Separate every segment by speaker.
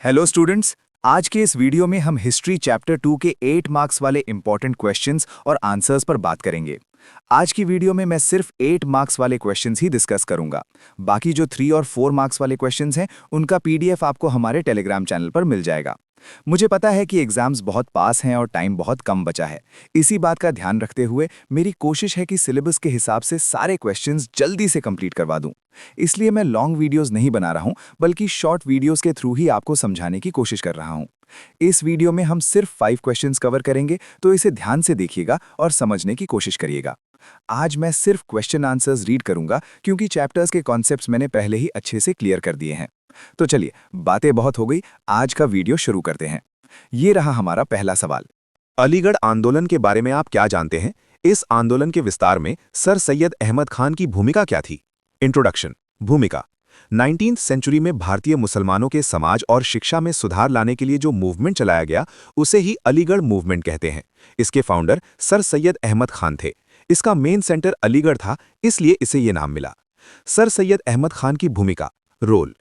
Speaker 1: Hello students. आज के इस वीडियो में हम हिस्ट्री चैप्टर 2 के 8 मार्क्स वाले इंपॉर्टेंट क्वेश्चंस और आंसर्स पर बात करेंगे। आज की वीडियो में मैं सिर्फ 8 मार्क्स वाले क्वेश्चंस ही डिस्कस करूंगा। बाकी जो 3 और 4 मार्क्स वाले क्वेश्चंस हैं उनका पीडीएफ आपको हमारे टेलीग्राम चैनल पर मिल जाएगा। मुझे पता है कि एग्जाम्स बहुत पास हैं और टाइम बहुत कम बचा है। इसी बात का ध्यान रखते हुए मेरी कोशिश है कि सिलेबस के हिसाब से सारे क्वेश्चंस जल्दी से कंप्लीट करवा दूं। इसलिए मैं लॉन्ग वीडियोस नहीं बना रहा हूं, बल्कि शॉर्ट वीडियोस के थ्रू ही आपको समझाने की कोशिश कर रहा हूं। इस वीडियो में हम सिर्फ 5 क्वेश्चंस कवर करेंगे, तो इसे ध्यान से देखिएगा और समझने की कोशिश करिएगा। आज मैं सिर्फ क्वेश्चन आंसर्स रीड करूंगा, क्योंकि चैप्टर्स के कॉन्सेप्ट्स मैंने पहले ही अच्छे से क्लियर कर दिए हैं। तो चलिए, बातें बहुत हो गई, आज का वीडियो शुरू करते हैं। ये रहा हमारा पहला सवाल।
Speaker 2: अलीगढ़ आंदोलन के बारे में आप क्या जानते हैं? इस आंदोलन के विस्तार में सर सैयद अहमद खान की भूमिका क्या थी? इंट्रोडक्शन। भूमिका। 19वीं सेंचुरी में भारतीय मुसलमानों के समाज और शिक्षा में सुधार लाने के लिए जो मूवमेंट चलाया गया, उसे ही अलीगढ़ मूवमेंट कहते हैं। इसके फाउंडर सर सैयद अहमद खान थे। इसका मेन सेंटर अलीगढ़ था, इसलिए इसे ये नाम मिला। सर सैयद अहमद खान की भूमिका। रोल।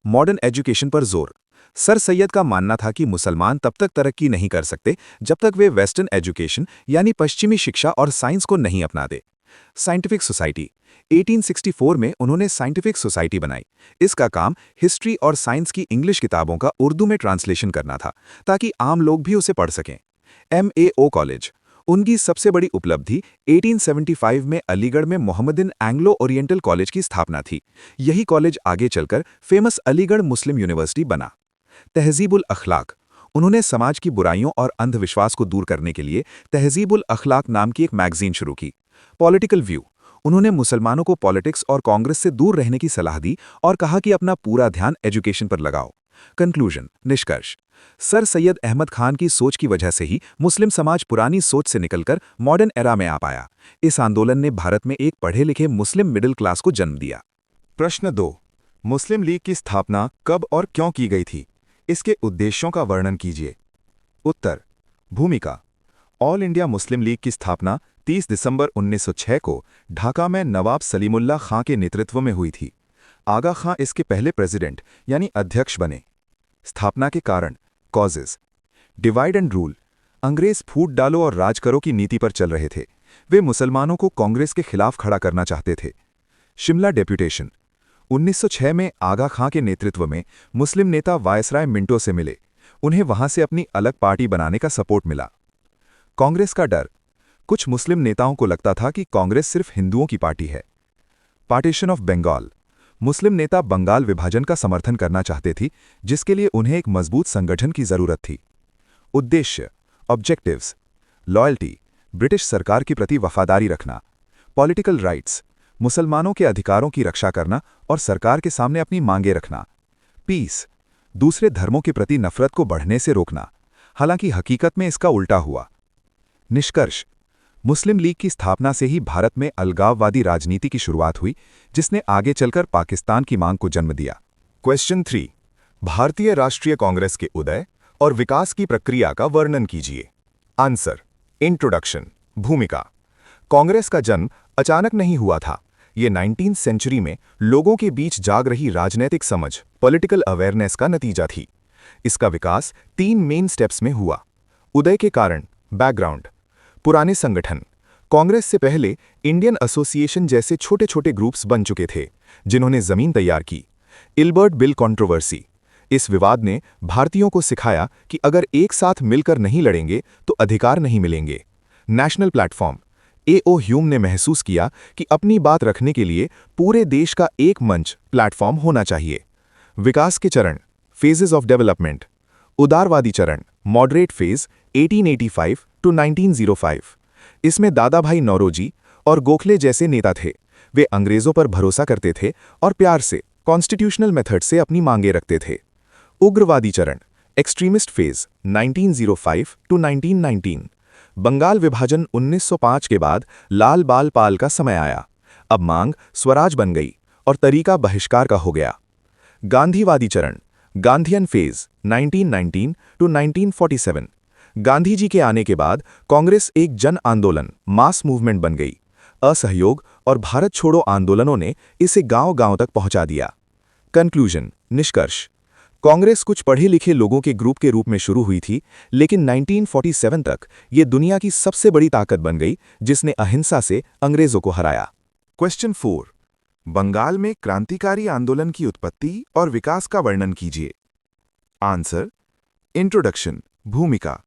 Speaker 2: मॉडर्न एजुकेशन पर जोर। सर सैयद का मानना था कि मुसलमान तब तक तरक्की नहीं कर सकते जब तक वे वेस्टर्न एजुकेशन यानी पश्चिमी शिक्षा और साइंस को नहीं अपनाते। Scientific society. 1864 में उन्होंने साइंटिफिक सोसाइटी बनाई। इसका काम हिस्ट्री और साइंस की इंग्लिश किताबों का उर्दू में ट्रांसलेशन करना था, ताकि आम लोग भी उसे पढ़ सकें। MAO college. उनकी सबसे बड़ी उपलब्धि 1875 में अलीगढ़ में मोहम्मदन एंग्लो ओरिएंटल कॉलेज की स्थापना थी। यही कॉलेज आगे चलकर फेमस अलीगढ़ मुस्लिम यूनिवर्सिटी बना। तहजीबुल अखलाक। उन्होंने समाज की बुराइयों और अंधविश्वास को दूर करने के लिए तहजीबुल अखलाक नाम की एक मैगजीन शुरू की। Political view. उन्होंने मुसलमानों को पॉलिटिक्स और कांग्रेस से दूर रहने की सलाह दी और कहा कि अपना पूरा ध्यान एजुकेशन पर लगाओ। कंक्लूजन। निष्कर्ष। सर सैयद अहमद खान की सोच की वजह से ही मुस्लिम समाज पुरानी सोच से निकलकर मॉडर्न एरा में आ पाया। इस आंदोलन ने भारत में एक पढ़े लिखे मुस्लिम मिडिल क्लास को जन्म दिया। प्रश्न 2। मुस्लिम लीग की स्थापना कब और क्यों की गई थी? इसके उद्देश्यों का वर्णन कीजिए। उत्तर। भूमिका। ऑल इंडिया मुस्लिम लीग की स्थापना 30 दिसंबर 1906 को ढाका में नवाब सलीमुल्लाह खां के नेतृत्व में हुई थी। आगा खां इसके पहले प्रेसिडेंट यानी अध्यक्ष बने। स्थापना के कारण। कॉजेज। Divide and rule. अंग्रेज फूट डालो और राज करो की नीति पर चल रहे थे। वे मुसलमानों को कांग्रेस के खिलाफ खड़ा करना चाहते थे। शिमला डेप्यूटेशन। 1906 में आगा खां के नेतृत्व में मुस्लिम नेता वायसराय मिंटो से मिले। उन्हें वहां से अपनी अलग पार्टी बनाने का सपोर्ट मिला। कांग्रेस का डर। कुछ मुस्लिम नेताओं को लगता था कि कांग्रेस सिर्फ हिंदुओं की पार्टी है। Partition of Bengal. मुस्लिम नेता बंगाल विभाजन का समर्थन करना चाहते थे, जिसके लिए उन्हें एक मजबूत संगठन की जरूरत थी। उद्देश्य। ऑब्जेक्टिव्स। लॉयल्टी। ब्रिटिश सरकार के प्रति वफादारी रखना। Political rights. मुसलमानों के अधिकारों की रक्षा करना और सरकार के सामने अपनी मांगें रखना। पीस। दूसरे धर्मों के प्रति नफरत को बढ़ने से रोकना। हालांकि हकीकत में इसका उल्टा हुआ। निष्कर्ष। मुस्लिम लीग की स्थापना से ही भारत में अलगाववादी राजनीति की शुरुआत हुई, जिसने आगे चलकर पाकिस्तान की मांग को जन्म दिया। क्वेश्चन 3। भारतीय राष्ट्रीय कांग्रेस के उदय और विकास की प्रक्रिया का वर्णन कीजिए। आंसर। इंट्रोडक्शन। भूमिका। कांग्रेस का जन्म अचानक नहीं हुआ था। ये 19वीं सेंचुरी में लोगों के बीच जाग रही राजनीतिक समझ, पॉलिटिकल अवेयरनेस का नतीजा थी। इसका विकास 3 मेन स्टेप्स में हुआ। उदय के कारण। बैकग्राउंड। पुराने संगठन। कांग्रेस से पहले इंडियन एसोसिएशन जैसे छोटे छोटे ग्रुप्स बन चुके थे, जिन्होंने जमीन तैयार की। Ilbert bill controversy. इस विवाद ने भारतीयों को सिखाया कि अगर एक साथ मिलकर नहीं लड़ेंगे तो अधिकार नहीं मिलेंगे। National platform. A.O. ह्यूम ने महसूस किया कि अपनी बात रखने के लिए पूरे देश का एक मंच, प्लेटफॉर्म होना चाहिए। विकास के चरण। Phases of development. उदारवादी चरण, मॉडरेट फेज 1885 टू 1905। इसमें दादा भाई नौरोजी और गोखले जैसे नेता थे। वे अंग्रेजों पर भरोसा करते थे और प्यार से, कॉन्स्टिट्यूशनल मेथड से अपनी मांगें रखते थे। उग्रवादी चरण, एक्सट्रीमिस्ट फेज 1905 टू 1919। बंगाल विभाजन 1905 के बाद लाल बाल पाल का समय आया। अब मांग स्वराज बन गई और तरीका बहिष्कार का हो गया। गांधीवादी चरण, Gandhian phase 1919 to 1947। Gandhi ji के आने के बाद कांग्रेस एक जन आंदोलन, मास मूवमेंट बन गई। असहयोग और भारत छोड़ो आंदोलनों ने इसे गांव-गांव तक पहुंचा दिया। कंक्लूजन। निष्कर्ष। कांग्रेस कुछ पढ़े लिखे लोगों के ग्रुप के रूप में शुरू हुई थी, लेकिन 1947 तक ये दुनिया की सबसे बड़ी ताकत बन गई, जिसने अहिंसा से अंग्रेजों को हराया। क्वेश्चन 4। बंगाल में क्रांतिकारी आंदोलन की उत्पत्ति और विकास का वर्णन कीजिए। आंसर। इंट्रोडक्शन, भूमिका।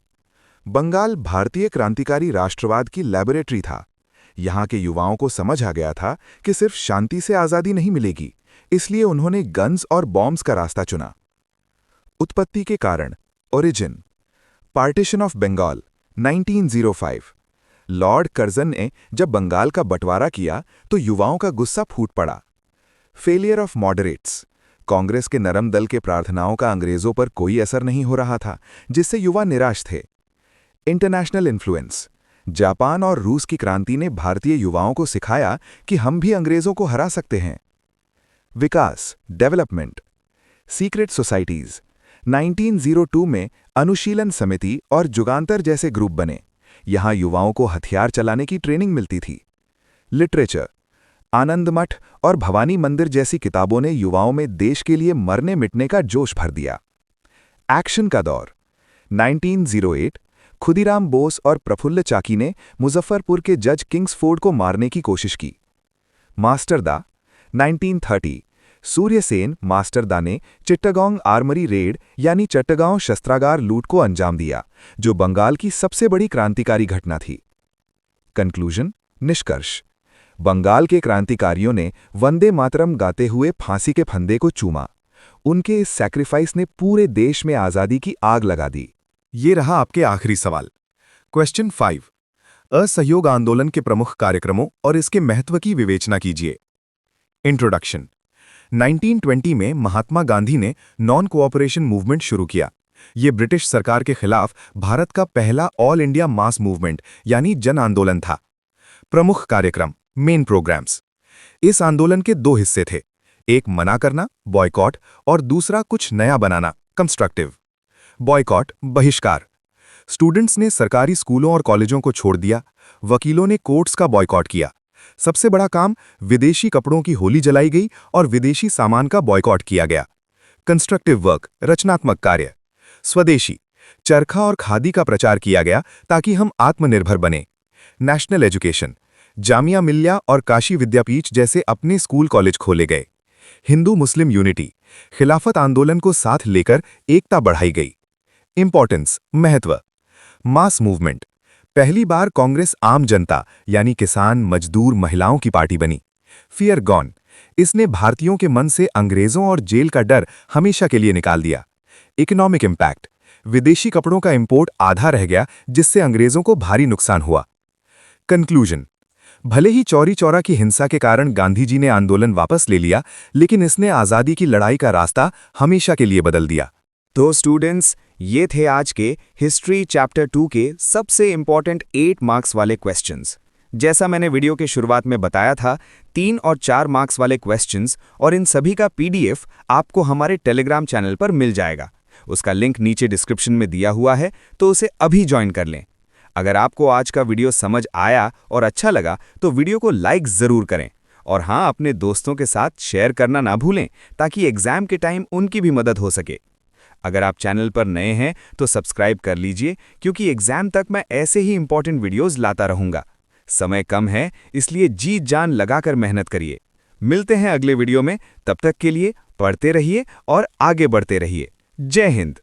Speaker 2: बंगाल भारतीय क्रांतिकारी राष्ट्रवाद की लैबोरेटरी था। यहाँ के युवाओं को समझ आ गया था कि सिर्फ शांति से आज़ादी नहीं मिलेगी, इसलिए उन्होंने गन्स और बॉम्ब्स का रास्ता चुना। उत्पत्ति के कारण, origin. Partition of Bengal 1905। Lord Curzon ने जब बंगाल का बंटवारा किया तो युवाओं का गुस्सा फूट पड़ा। Failure of moderates. कांग्रेस के नरम दल के प्रार्थनाओं का अंग्रेजों पर कोई असर नहीं हो रहा था, जिससे युवा निराश थे। International influence. जापान और रूस की क्रांति ने भारतीय युवाओं को सिखाया कि हम भी अंग्रेजों को हरा सकते हैं। विकास, डेवलपमेंट। Secret societies. 1902 में अनुशीलन समिति और जुगांतर जैसे ग्रुप बने। यहां युवाओं को हथियार चलाने की ट्रेनिंग मिलती थी। लिटरेचर। आनंद मठ और भवानी मंदिर जैसी किताबों ने युवाओं में देश के लिए मरने मिटने का जोश भर दिया। एक्शन का दौर। 1908 खुदीराम बोस और प्रफुल्ल चाकी ने मुजफ्फरपुर के जज किंग्सफोर्ड को मारने की कोशिश की। मास्टरदा। 1930 सूर्यसेन मास्टरदा ने चिट्टागोंग आर्मरी रेड यानी चट्टगांव शस्त्रागार लूट को अंजाम दिया, जो बंगाल की सबसे बड़ी क्रांतिकारी घटना थी। कंक्लूजन, निष्कर्ष। बंगाल के क्रांतिकारियों ने वंदे मातरम गाते हुए फांसी के फंदे को चूमा। उनके इस सैक्रिफाइस ने पूरे देश में आज़ादी की आग लगा दी। ये रहा आपके आखिरी सवाल। क्वेश्चन 5। असहयोग आंदोलन के प्रमुख कार्यक्रमों और इसके महत्व की विवेचना कीजिए। इंट्रोडक्शन। 1920 में महात्मा गांधी ने नॉन कोऑपरेशन मूवमेंट शुरू किया। ये ब्रिटिश सरकार के खिलाफ भारत का पहला ऑल इंडिया मास मूवमेंट यानी जन आंदोलन था। प्रमुख कार्यक्रम, मेन प्रोग्राम्स। इस आंदोलन के दो हिस्से थे, एक मना करना, बॉयकॉट, और दूसरा कुछ नया बनाना, कंस्ट्रक्टिव। बॉयकॉट, बहिष्कार। स्टूडेंट्स ने सरकारी स्कूलों और कॉलेजों को छोड़ दिया। वकीलों ने कोर्ट्स का बॉयकॉट किया। सबसे बड़ा काम, विदेशी कपड़ों की होली जलाई गई और विदेशी सामान का बॉयकॉट किया गया। कंस्ट्रक्टिव वर्क, रचनात्मक कार्य। स्वदेशी, चरखा और खादी का प्रचार किया गया ताकि हम आत्मनिर्भर बने। नेशनल एजुकेशन, जामिया मिल्लिया और काशी विद्यापीठ जैसे अपने स्कूल कॉलेज खोले गए। हिंदू मुस्लिम यूनिटी, खिलाफत आंदोलन को साथ लेकर एकता बढ़ाई गई। इंपॉर्टेंस, महत्व। मास मूवमेंट, पहली बार कांग्रेस आम जनता यानी किसान, मजदूर, महिलाओं की पार्टी बनी। फियर गॉन, इसने भारतीयों के मन से अंग्रेजों और जेल का डर हमेशा के लिए निकाल दिया। इकोनॉमिक इंपैक्ट, विदेशी कपड़ों का इंपोर्ट आधा रह गया, जिससे अंग्रेजों को भारी नुकसान हुआ। कंक्लूजन, भले ही चौरी चौरा की हिंसा के कारण गांधी जी ने आंदोलन वापस ले लिया, लेकिन इसने आज़ादी की लड़ाई का रास्ता हमेशा के लिए बदल दिया।
Speaker 1: तो स्टूडेंट्स, ये थे आज के हिस्ट्री चैप्टर 2 के सबसे इंपॉर्टेंट 8 मार्क्स वाले क्वेश्चंस। जैसा मैंने वीडियो के शुरुआत में बताया था, 3 और 4 मार्क्स वाले क्वेश्चंस और इन सभी का PDF आपको हमारे टेलीग्राम चैनल पर मिल जाएगा। उसका लिंक नीचे डिस्क्रिप्शन में दिया हुआ है, तो उसे अभी ज्वाइन कर लें। अगर आपको आज का वीडियो समझ आया और अच्छा लगा तो वीडियो को लाइक ज़रूर करें, और हाँ, अपने दोस्तों के साथ शेयर करना ना भूलें, ताकि एग्जाम के टाइम उनकी भी मदद हो सके। अगर आप चैनल पर नए हैं तो सब्सक्राइब कर लीजिए, क्योंकि एग्जाम तक मैं ऐसे ही इंपॉर्टेंट वीडियोस लाता रहूंगा। समय कम है, इसलिए जी जान लगाकर मेहनत करिए। मिलते हैं अगले वीडियो में, तब तक के लिए पढ़ते रहिए और आगे बढ़ते रहिए। जय हिंद।